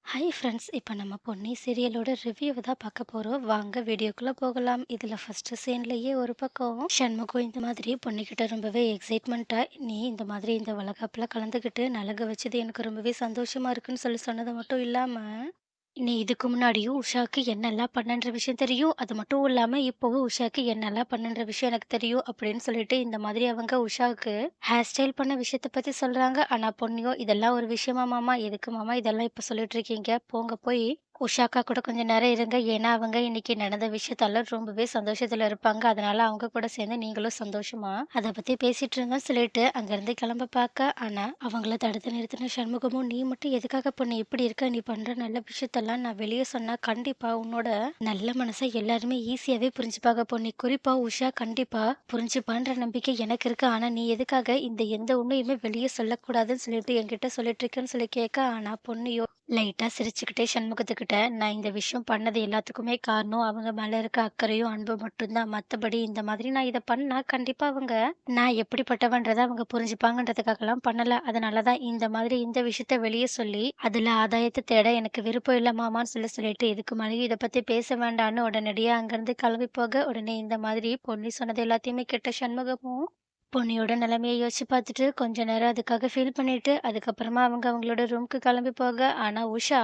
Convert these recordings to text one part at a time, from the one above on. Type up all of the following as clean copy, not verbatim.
Hi friends! இப்போ நம்ம பொன்னி சீரியலோட ரிவ்யூவ தான் பார்க்க போறோம். வாங்க வீடியோக்குள்ள போகலாம். இதுல ஃபர்ஸ்ட் சீன்லயே ஒரு பக்கம் சண்முகம் இந்த மாதிரி பொன்னிக்கிட்ட ரொம்பவே எக்ஸைட்மெண்ட்டா, "நீ இந்த மாதிரி இந்த வளகாப்புல கலந்துக்கிட்டு நலுங்க வச்சது எனக்கு ரொம்பவே சந்தோஷமா இருக்குன்னு" சொன்னது மட்டும் இல்லாம, "நீ இதுக்கு முன்னாடியும் உஷாவுக்கு என்னெல்லாம் பண்ணன்ற விஷயம் தெரியும். அது மட்டும் இல்லாம இப்பவும் உஷாக்கு என்னெல்லாம் பண்ணன்ற விஷயம் எனக்கு தெரியும்." அப்படின்னு சொல்லிட்டு இந்த மாதிரி அவங்க உஷாவுக்கு ஹேர் ஸ்டைல் பண்ண விஷயத்த பத்தி சொல்றாங்க. ஆனா பொன்னியோ, "இதெல்லாம் ஒரு விஷயமா மாமா? எதுக்கு மாமா இதெல்லாம் இப்ப சொல்லிட்டு இருக்கீங்க? போங்க போய் உஷாக்கா கூட கொஞ்சம் நேரம் இருங்க. ஏன்னா அவங்க இன்னைக்கு நடந்த விஷயத்தால ரொம்பவே சந்தோஷத்துல இருப்பாங்க. அதனால அவங்க கூட சேர்ந்து நீங்களும் சந்தோஷமா அத பத்தி பேசிட்டு இருங்கன்னு" சொல்லிட்டு அங்கிருந்து கிளம்ப பாக்க, ஆனா அவங்கள தடுத்து நிறுத்தின சண்முகமும், "நீ மட்டும் எதுக்காக பொண்ணு இப்படி இருக்க? நீ பண்ற நல்ல விஷயத்தெல்லாம் நான் வெளிய சொன்னா கண்டிப்பா உன்னோட நல்ல மனச எல்லாருமே ஈஸியாவே புரிஞ்சுப்பாங்க பொன்னி. குறிப்பா உஷா கண்டிப்பா புரிஞ்சுப்பான்ற நம்பிக்கை எனக்கு இருக்கு. ஆனா நீ எதுக்காக இந்த எந்த உண்மையுமே வெளிய சொல்லக்கூடாதுன்னு சொல்லிட்டு என்கிட்ட சொல்லிட்டு இருக்கேன்னு" சொல்லி கேட்க, ஆனா பொன்னியோ லைட்டா சிரிச்சுக்கிட்டே சண்முகத்துக்கிட்ட, "நான் இந்த விஷயம் பண்ணது எல்லாத்துக்குமே காரணம் அவங்க மேல இருக்க அக்கறையும், அன்பும் மட்டும் தான். மத்தபடி இந்த மாதிரி நான் இத பண்ணா கண்டிப்பா அவங்க நான் எப்படிப்பட்டவன்றத அவங்க புரிஞ்சுப்பாங்கன்றதுக்காகலாம் பண்ணல. அதனால தான் இந்த மாதிரி இந்த விஷயத்த வெளிய சொல்லி, அதுல ஆதாயத்த தேட எனக்கு விருப்பம் இல்ல மாமான்னு" சொல்லிட்டு இதுக்கு மேலயும் இத பத்தி பேச வேண்டான்னு உடனடியா அங்கிருந்து கிளம்பி போக, உடனே இந்த மாதிரி பொன்னி சொன்னது எல்லாத்தையுமே கேட்ட சண்முகமும் பொன்னியோட நிலைமைய யோசிச்சு பார்த்துட்டு, கொஞ்ச நேரம் அதுக்காக ஃபீல் பண்ணிட்டு, அதுக்கப்புறமா அவங்க அவங்களோட ரூமுக்கு கிளம்பி போக, ஆனா உஷா,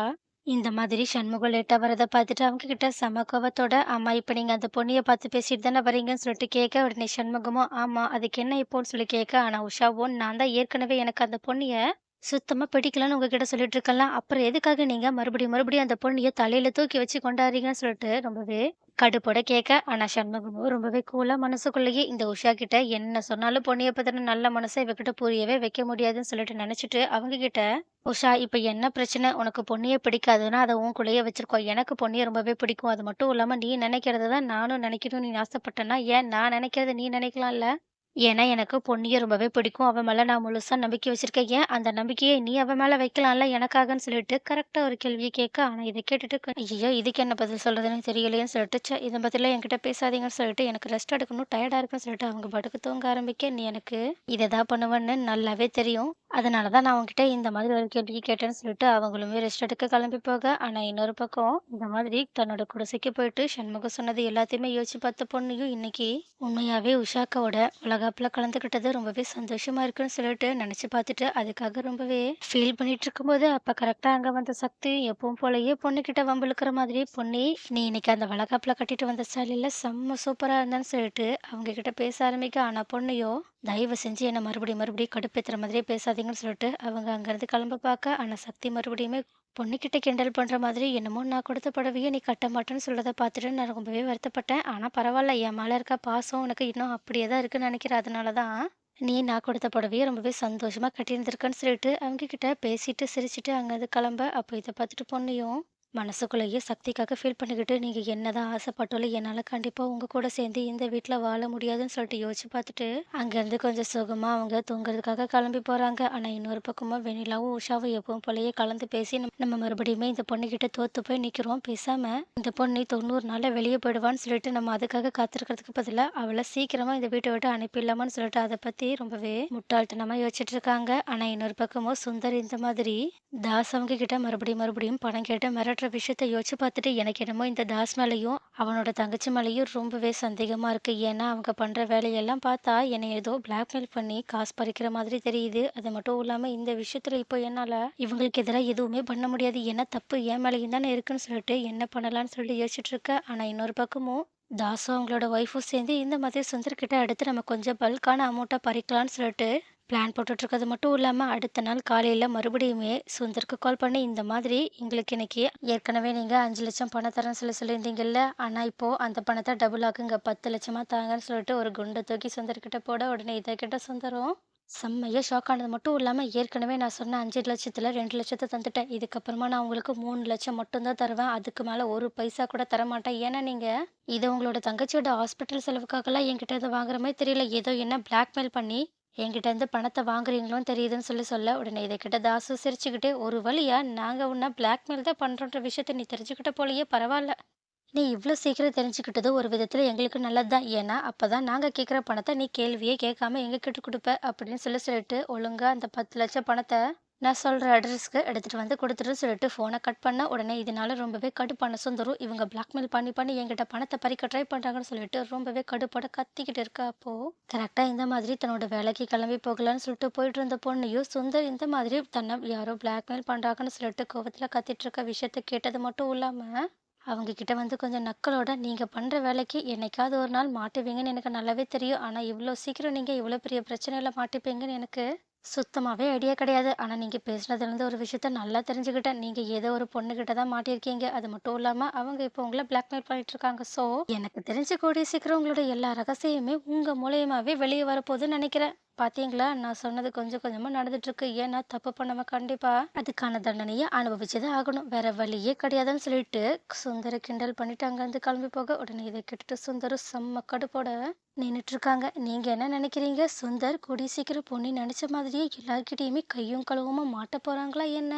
இந்த மாதிரி சண்முகம் லேட்டா வரத பார்த்துட்டு அவங்க கிட்ட செம கோவத்தோட, "ஆமா இப்ப நீங்க அந்த பொண்ணிய பார்த்து பேசிட்டு தானே வரீங்கன்னு" சொல்லிட்டு கேட்க, உடனே சண்முகமும், "ஆமா அதுக்கு என்ன இப்போன்னு" சொல்லி கேட்க, ஆனா உஷாவும், "நான் தான் ஏற்கனவே எனக்கு அந்த பொண்ணிய சுத்தமா பிடிக்கலன்னு உங்ககிட்ட சொல்லிட்டு இருக்கேன்ல. அப்புறம் எதுக்காக நீங்க மறுபடியும் அந்த பொண்ணிய தலையில தூக்கி வச்சு கொண்டாடுறீங்கன்னு" சொல்லிட்டு ரொம்பவே கடுப்போட கேட்க, ஆனா சண்முகமும் ரொம்பவே கூலா மனசுக்குள்ளேயே இந்த உஷா கிட்ட என்ன சொன்னாலும் பொன்னிய பத்தின நல்ல மனச இவகிட்ட புரியவே வைக்க முடியாதுன்னு சொல்லிட்டு நினைச்சுட்டு அவங்க கிட்ட, "உஷா இப்ப என்ன பிரச்சனை? உனக்கு பொன்னிய பிடிக்காதுன்னா அத உன் கூடயே வச்சிருக்கோ. எனக்கு பொன்னிய ரொம்பவே பிடிக்கும். அது மட்டும் இல்லாம நீ நினைக்கிறத தான் நானும் நினைக்கணும்னு நீ ஆசைப்பட்டன்னா, ஏன் நான் நினைக்கிறத நீ நினைக்கலாம்ல? ஏன்னா எனக்கு பொன்னிய ரொம்பவே பிடிக்கும். அவ மேல நான் முழுசா நம்பிக்கை வச்சிருக்கேன். ஏன் அந்த நம்பிக்கைய நீ அவ மேல வைக்கலாம்ல எனக்காகன்னு" சொல்லிட்டு கரெக்ட்டா ஒரு கேள்விய கேட்க, ஆனா இத கேட்டுட்டு ஐயய்யோ! இதுக்கு என்ன பதில் சொல்றதுன்னு தெரியலையேன்னு சொல்லிட்டு, இத பத்திலாம் என்கிட்ட பேசாதீங்கன்னு சொல்லிட்டு, எனக்கு ரெஸ்ட் எடுக்கணும், டயர்டா இருக்குன்னு சொல்லிட்டு அவங்க பாட்டுக்கு தூங்க ஆரம்பிக்க, "நீ எனக்கு இத தான் பண்ணுவேன்னு நல்லாவே தெரியும். அதனால தான் நான் உன்கிட்ட இந்த மாதிரி ஒரு கேள்வி கேட்டேன்னு" சொல்லிட்டு அவங்களுமே ரெஸ்ட் எடுக்க கிளம்பி போக, ஆனா இன்னொரு பக்கம் இந்த மாதிரி தன்னோட குடிசைக்கு போயிட்டு சண்முகம் சொன்னது எல்லாத்தையுமே யோசிச்சு பார்த்த பொண்ணையும் இன்னைக்கு உண்மையாவே உஷாக்காவோட வளகாப்புல கலந்துக்கிட்டது ரொம்பவே சந்தோஷமா இருக்குன்னு சொல்லிட்டு நினைச்சு பார்த்துட்டு, அதுக்காக ரொம்பவே ஃபீல் பண்ணிட்டு இருக்கும்போது, அப்ப கரெக்ட்டா அங்க வந்த சக்தி எப்பவும் போலயே பொண்ணுகிட்ட வம்பிழுக்கிற மாதிரி, "பொன்னி, நீ இன்னைக்கு அந்த வளகாப்புல கட்டிட்டு வந்த சேலையில செம்ம சூப்பரா இருந்தன்னு" சொல்லிட்டு அவங்க கிட்ட பேச ஆரம்பிக்க, ஆனா பொண்ணையோ, "தயவு செஞ்சு என்ன மறுபடியும் கடுப்பேத்துற மாதிரியே பேசாதீங்கன்னு" சொல்லிட்டு அவங்க அங்கருந்து கிளம்ப பார்க்க, ஆனா சக்தி மறுபடியுமே பொண்ணுகிட்ட கிண்டல் பண்ற மாதிரி, "என்னமோ நான் கொடுத்த புடவைய நீ கட்ட மாட்டேன்னு சொல்றத பார்த்துட்டு நான் ரொம்பவே வருத்தப்பட்டேன். ஆனா பரவால்ல, என் மேல இருக்க பாசம் உனக்கு இன்னும் அப்படியே தான் இருக்குன்னு நினைக்கிறேன். அதனால தான் நீ நான் கொடுத்த புடவைய ரொம்பவே சந்தோஷமா கட்டியிருந்திருக்கன்னு" சொல்லிட்டு அவங்க கிட்ட பேசிட்டு, சிரிச்சுட்டு அங்கருந்து கிளம்ப, அப்ப இத பார்த்துட்டு பொண்ணையும் மனசுக்குள்ளேயே சக்திக்காக ஃபீல் பண்ணிக்கிட்டு, "நீங்க என்னதான் ஆசைப்பட்டாலும் என்னால கண்டிப்பா உங்க கூட சேர்ந்து இந்த வீட்ல வாழ முடியாதுன்னு" சொல்லிட்டு யோசிச்சு பார்த்துட்டு, அங்கேருந்து கொஞ்சம் சுகமா அவங்க தூங்குறதுக்காக கிளம்பி போறாங்க. ஆனா இன்னொரு பக்கமா வெண்ணிலாவும், உஷாவும் எப்பவும் போலயே கலந்து பேசி, நம்ம மறுபடியுமே இந்த பொண்ணுகிட்ட தோத்து போய் நிக்கிறோம். பேசாம இந்த பொண்ணு 90 நாள்ல வெளிய போயிடுவான்னு சொல்லிட்டு நம்ம அதுக்காக காத்திருக்கிறதுக்கு பதிலா, அவள சீக்கிரமா இந்த வீட்ட விட்டு அனுப்பிடலாமான்னு சொல்லிட்டு அத பத்தி ரொம்பவே முட்டாள்தனமா யோசிச்சுட்டு இருக்காங்க. ஆனா இன்னொரு பக்கமும் சுந்தர் இந்த மாதிரி தாஸ் அவங்க கிட்ட மறுபடியும் பணம் கேட்டு மிரட்டுற விஷயத்த யோசிச்சு பார்த்துட்டு, எனக்கு என்னமோ இந்த தாஸ் மேலயும், அவனோட தங்கச்சி மேலயும் ரொம்பவே சந்தேகமா இருக்கு. ஏன்னா, அவங்க பண்ற வேலையெல்லாம் பார்த்தா, என்னைய ஏதோ பிளாக்மெயில் பண்ணி காசு பறிக்கிற மாதிரி தெரியுது. அது மட்டும் இல்லாம இந்த விஷயத்துல இப்போ என்னால இவங்களுக்கு எதிரா எதுவுமே பண்ண முடியாது. ஏன்னா தப்பு என் மேலயும் தானே இருக்குன்னு சொல்லிட்டு, என்ன பண்ணலான்னு சொல்லிட்டு யோசிச்சுட்டு இருக்கேன். ஆனா இன்னொரு பக்கமும் தாஸும் அவங்களோட ஒய்ஃபும் சேர்ந்து இந்த மாதிரி சுந்தர் கிட்ட அடுத்து நம்ம கொஞ்சம் பல்க்கான அமௌண்ட்டா பறிக்கலான்னு சொல்லிட்டு பிளான் போட்டுட்ருக்கது மட்டும் இல்லாம, அடுத்த நாள் காலையில மறுபடியுமே சுந்தருக்கு கால் பண்ணி, "இந்த மாதிரி எங்களுக்கு இன்னைக்கு ஏற்கனவே நீங்க 5,00,000 பணம் தரேன்னு சொல்லியிருந்தீங்கல்ல. ஆனா இப்போ அந்த பணத்த டபுள் ஆக்குங்க. 10,00,000 தாங்கன்னு" சொல்லிட்டு ஒரு குண்ட தூக்கி சுந்தர்கிட்ட போட, உடனே இத கேட்ட சுந்தரம் செம்மையா ஷாக் ஆனது மட்டும் இல்லாம, "ஏற்கனவே நான் சொன்ன 5,00,000த்துல 2,00,000 தந்துட்டேன். இதுக்கப்புறமா நான் உங்களுக்கு 3,00,000 மட்டும் தான் தருவேன். அதுக்கு மேல ஒரு பைசா கூட தரமாட்டேன். ஏன்னா நீங்க இத உங்களோட தங்கச்சியோட ஹாஸ்பிட்டல் செலவுக்காகலாம் என்கிட்ட இத வாங்குற மாரி தெரியல. ஏதோ என்ன பிளாக்மெயில் பண்ணி என்கிட்ட இருந்து பணத்த வாங்குறீங்களோன்னு தெரியுதுன்னு" சொல்ல, உடனே இத கேட்ட தாசு சிரிச்சுக்கிட்டே, "ஒரு வழியா நாங்க உன்ன பிளாக்மெயில் தான் பண்றோன்ற விஷயத்த நீ தெரிஞ்சுக்கிட்ட போலயே, பரவால்ல. நீ இவ்ளோ சீக்கிரம் தெரிஞ்சுக்கிட்டது ஒரு விதத்துல எங்களுக்கு நல்லது தான். ஏன்னா, அப்பதான் நாங்க கேட்குற பணத்த நீ கேள்வியே கேட்காம எங்ககிட்ட குடுப்ப" அப்படின்னு சொல்லிட்டு, "ஒழுங்கா அந்த 10,00,000 பணத்த நான் சொல்ற அட்ரஸ்க்கு எடுத்துட்டு வந்து குடுத்துருன்னு சொல்லிட்டு ஃபோன கட் பண்ண உடனே இதனால ரொம்பவே கடுப்பான சுந்தரும், இவங்க பிளாக்மெயில் பண்ணி பண்ணி என்கிட்ட பணத்த பறிக்க ட்ரை பண்றாங்கன்னு சொல்லிட்டு ரொம்பவே கடுப்போட கத்திக்கிட்டு இருக்கா அப்போ. கரெக்ட்டா இந்த மாதிரி தன்னோட வேலைக்கு கிளம்பி போகலான்னு சொல்லிட்டு போயிட்டு இருந்த பொண்ணையும் சுந்தர் இந்த மாதிரி தன்னை யாரோ பிளாக்மெயில் பண்றாங்கன்னு சொல்லிட்டு கோவத்துல கத்திட்டு இருக்க விஷயத்த கேட்டது மட்டும் இல்லாம, அவங்க கிட்ட வந்து கொஞ்சம் நக்கலோட, "நீங்க பண்ற வேலைக்கு என்னைக்காவது ஒரு நாள் மாட்டுவீங்கன்னு எனக்கு நல்லாவே தெரியும். ஆனா இவ்ளோ சீக்கிரம் நீங்க இவ்ளோ பெரிய பிரச்சனையில மாட்டிப்பீங்கன்னு எனக்கு சுத்தமாவே ஐடியா கிடையாது. ஆனா நீங்க பேசுனதுலேருந்து ஒரு விஷயத்த நல்லா தெரிஞ்சுக்கிட்டேன். நீங்க ஏதோ ஒரு பொண்ணுகிட்ட தான் மாட்டியிருக்கீங்க. அது மட்டும் இல்லாம அவங்க இப்போ உங்கள பிளாக்மெயில் பண்ணிட்டு இருக்காங்க. ஸோ எனக்கு தெரிஞ்சு கூடிய சீக்கிரம் உங்களோட எல்லா ரகசியமுமே உங்க மூலியமாவே வெளிய வரப்போகுதுன்னு நெனைக்கிறேன். பாத்தீங்களா? நான் சொன்னது கொஞ்சம் கொஞ்சமா நடந்துட்டு இருக்கு. ஏன்னா தப்பு பண்ணவன் கண்டிப்பா அதுக்கான தண்டனைய அனுபவிச்சு தான் ஆகணும். வேற வழியே கிடையாதுன்னு சொல்லிட்டு சுந்தர கிண்டல் பண்ணிட்டு அங்கேருந்து கிளம்பி போக, உடனே இத கேட்டுட்டு சுந்தரும் செம்ம கடுப்போட நின்னுட்டுருக்காங்க. நீங்க என்ன நினைக்கிறீங்க? சுந்தர் கூடிய சீக்கிரம் பொன்னி நெனச்ச மாதிரியே எல்லார்கிட்டயுமே கையும் களவுமா மாட்டப் போறாங்களா என்ன?